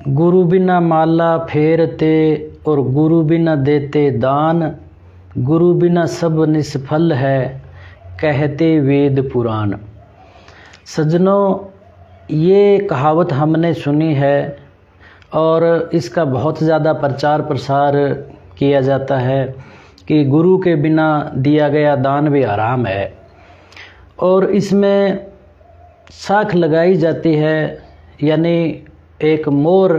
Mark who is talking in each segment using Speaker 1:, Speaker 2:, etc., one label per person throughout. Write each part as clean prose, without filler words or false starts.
Speaker 1: गुरु बिना माला फेरते और गुरु बिना देते दान, गुरु बिना सब निष्फल है कहते वेद पुराण। सज्जनों, ये कहावत हमने सुनी है और इसका बहुत ज़्यादा प्रचार प्रसार किया जाता है कि गुरु के बिना दिया गया दान भी हराम है, और इसमें साख लगाई जाती है, यानी एक मोर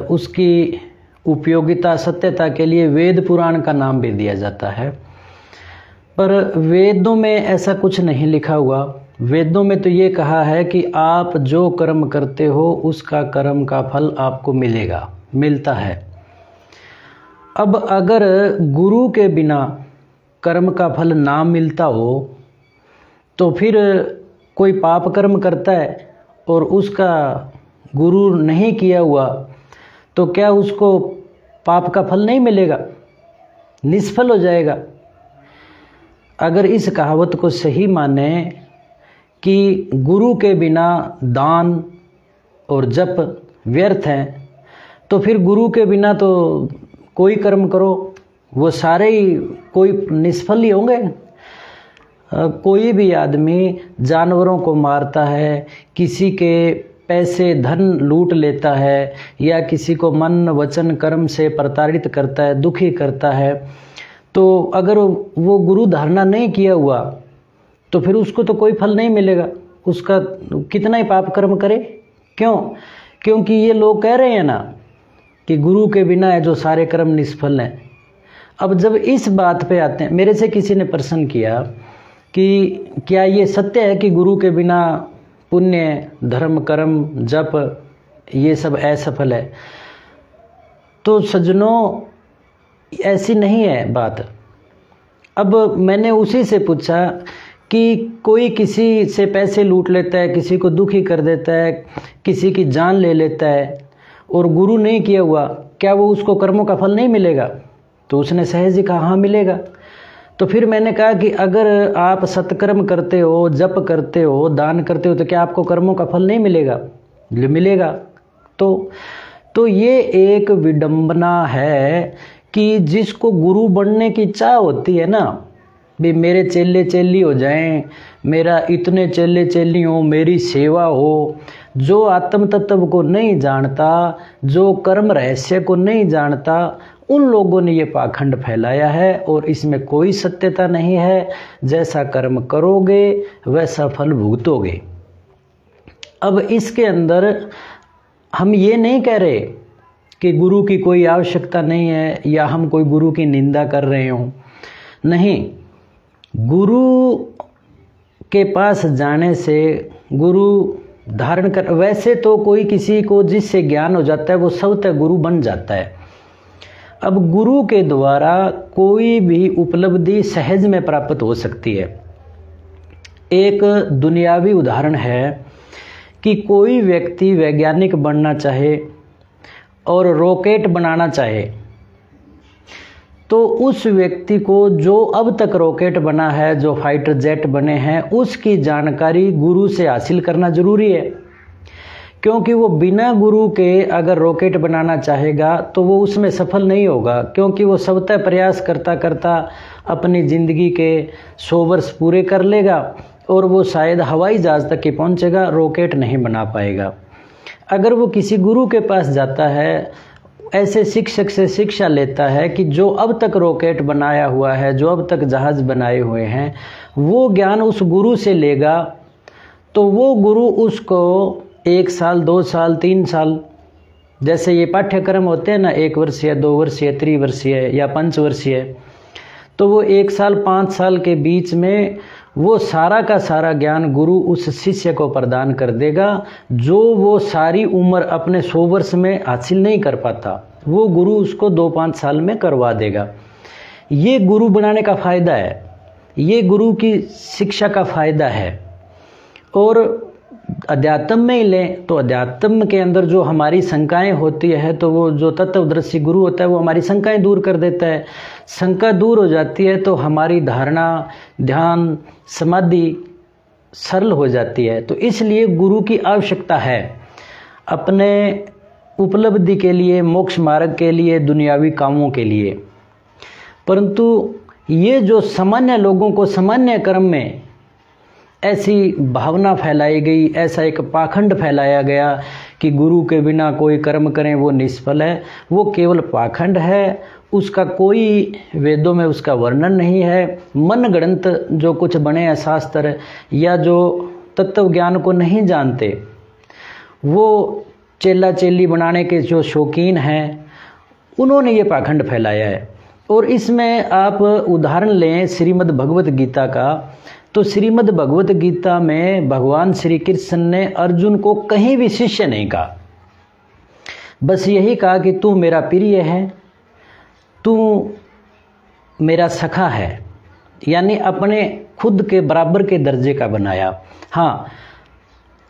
Speaker 1: उसकी उपयोगिता सत्यता के लिए वेद पुराण का नाम भी दिया जाता है। पर वेदों में ऐसा कुछ नहीं लिखा हुआ। वेदों में तो ये कहा है कि आप जो कर्म करते हो उसका कर्म का फल आपको मिलेगा, मिलता है। अब अगर गुरु के बिना कर्म का फल ना मिलता हो तो फिर कोई पाप कर्म करता है और उसका गुरु नहीं किया हुआ तो क्या उसको पाप का फल नहीं मिलेगा, निष्फल हो जाएगा। अगर इस कहावत को सही माने कि गुरु के बिना दान और जप व्यर्थ हैं, तो फिर गुरु के बिना तो कोई कर्म करो वो सारे ही कोई निष्फल ही होंगे। कोई भी आदमी जानवरों को मारता है, किसी के पैसे धन लूट लेता है, या किसी को मन वचन कर्म से प्रताड़ित करता है, दुखी करता है, तो अगर वो गुरु धारणा नहीं किया हुआ तो फिर उसको तो कोई फल नहीं मिलेगा, उसका कितना ही पाप कर्म करे। क्यों? क्योंकि ये लोग कह रहे हैं ना कि गुरु के बिना है जो सारे कर्म निष्फल हैं। अब जब इस बात पे आते हैं, मेरे से किसी ने प्रश्न किया कि क्या ये सत्य है कि गुरु के बिना पुण्य धर्म कर्म जप ये सब असफल है? तो सज्जनों, ऐसी नहीं है बात। अब मैंने उसी से पूछा कि कोई किसी से पैसे लूट लेता है, किसी को दुखी कर देता है, किसी की जान ले लेता है और गुरु नहीं किया हुआ, क्या वो उसको कर्मों का फल नहीं मिलेगा? तो उसने सहज ही कहा हाँ मिलेगा। तो फिर मैंने कहा कि अगर आप सत्कर्म करते हो, जप करते हो, दान करते हो, तो क्या आपको कर्मों का फल नहीं मिलेगा? मिलेगा। तो ये एक विडंबना है कि जिसको गुरु बनने की चाह होती है ना, भी मेरे चेले चेली हो जाएं, मेरा इतने चेले चेली हो, मेरी सेवा हो, जो आत्म तत्व को नहीं जानता, जो कर्म रहस्य को नहीं जानता, उन लोगों ने ये पाखंड फैलाया है और इसमें कोई सत्यता नहीं है। जैसा कर्म करोगे वैसा फल भुगतोगे। अब इसके अंदर हम ये नहीं कह रहे कि गुरु की कोई आवश्यकता नहीं है या हम कोई गुरु की निंदा कर रहे हों, नहीं। गुरु के पास जाने से गुरु धारण कर, वैसे तो कोई किसी को जिससे ज्ञान हो जाता है वो स्वतः गुरु बन जाता है। अब गुरु के द्वारा कोई भी उपलब्धि सहज में प्राप्त हो सकती है। एक दुनियावी उदाहरण है कि कोई व्यक्ति वैज्ञानिक बनना चाहे और रॉकेट बनाना चाहे, तो उस व्यक्ति को जो अब तक रॉकेट बना है, जो फाइटर जेट बने हैं, उसकी जानकारी गुरु से हासिल करना जरूरी है। क्योंकि वो बिना गुरु के अगर रॉकेट बनाना चाहेगा तो वो उसमें सफल नहीं होगा, क्योंकि वो स्वतः प्रयास करता करता अपनी ज़िंदगी के 100 वर्ष पूरे कर लेगा और वो शायद हवाई जहाज़ तक ही पहुंचेगा, रॉकेट नहीं बना पाएगा। अगर वो किसी गुरु के पास जाता है, ऐसे शिक्षक से शिक्षा लेता है कि जो अब तक रॉकेट बनाया हुआ है, जो अब तक जहाज़ बनाए हुए हैं, वो ज्ञान उस गुरु से लेगा, तो वो गुरु उसको 1 साल 2 साल 3 साल, जैसे ये पाठ्यक्रम होते हैं ना, 1 वर्षीय 2 वर्षीय 3 वर्षीय या 5 वर्षीय, तो वो 1 साल 5 साल के बीच में वो सारा का सारा ज्ञान गुरु उस शिष्य को प्रदान कर देगा, जो वो सारी उम्र अपने 100 वर्ष में हासिल नहीं कर पाता, वो गुरु उसको 2-5 साल में करवा देगा। ये गुरु बनाने का फ़ायदा है, ये गुरु की शिक्षा का फ़ायदा है। और अध्यात्म में ही लें तो अध्यात्म के अंदर जो हमारी शंकाएं होती है, तो वो जो तत्वदर्शी गुरु होता है वो हमारी शंकाएं दूर कर देता है। शंका दूर हो जाती है तो हमारी धारणा, ध्यान, समाधि सरल हो जाती है। तो इसलिए गुरु की आवश्यकता है। अपने उपलब्धि के लिए, मोक्ष मार्ग के लिए, दुनियावी कामों के लिए। परंतु ये जो सामान्य लोगों को सामान्य कर्म में ऐसी भावना फैलाई गई, ऐसा एक पाखंड फैलाया गया कि गुरु के बिना कोई कर्म करें वो निष्फल है, वो केवल पाखंड है। उसका कोई वेदों में उसका वर्णन नहीं है। मन गढ़ंत जो कुछ बने हैं शास्त्र, या जो तत्व ज्ञान को नहीं जानते, वो चेला चेली बनाने के जो शौकीन हैं, उन्होंने ये पाखंड फैलाया है। और इसमें आप उदाहरण लें श्रीमद् भगवत गीता का, तो श्रीमद् भगवत गीता में भगवान श्री कृष्ण ने अर्जुन को कहीं भी शिष्य नहीं कहा, बस यही कहा कि तू मेरा प्रिय है, तू मेरा सखा है, यानी अपने खुद के बराबर के दर्जे का बनाया। हाँ,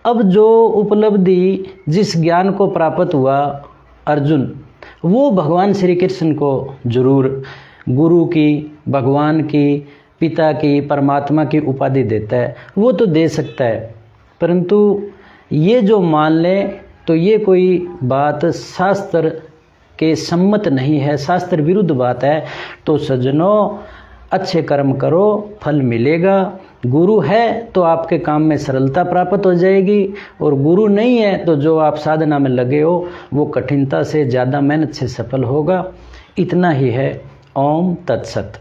Speaker 1: अब जो उपलब्धि, जिस ज्ञान को प्राप्त हुआ अर्जुन, वो भगवान श्री कृष्ण को जरूर गुरु की, भगवान की, पिता की, परमात्मा की उपाधि देता है, वो तो दे सकता है। परंतु ये जो मान लें तो ये कोई बात शास्त्र के सम्मत नहीं है, शास्त्र विरुद्ध बात है। तो सज्जनों, अच्छे कर्म करो, फल मिलेगा। गुरु है तो आपके काम में सरलता प्राप्त हो जाएगी, और गुरु नहीं है तो जो आप साधना में लगे हो वो कठिनता से, ज़्यादा मेहनत से सफल होगा। इतना ही है। ओम तत्सत।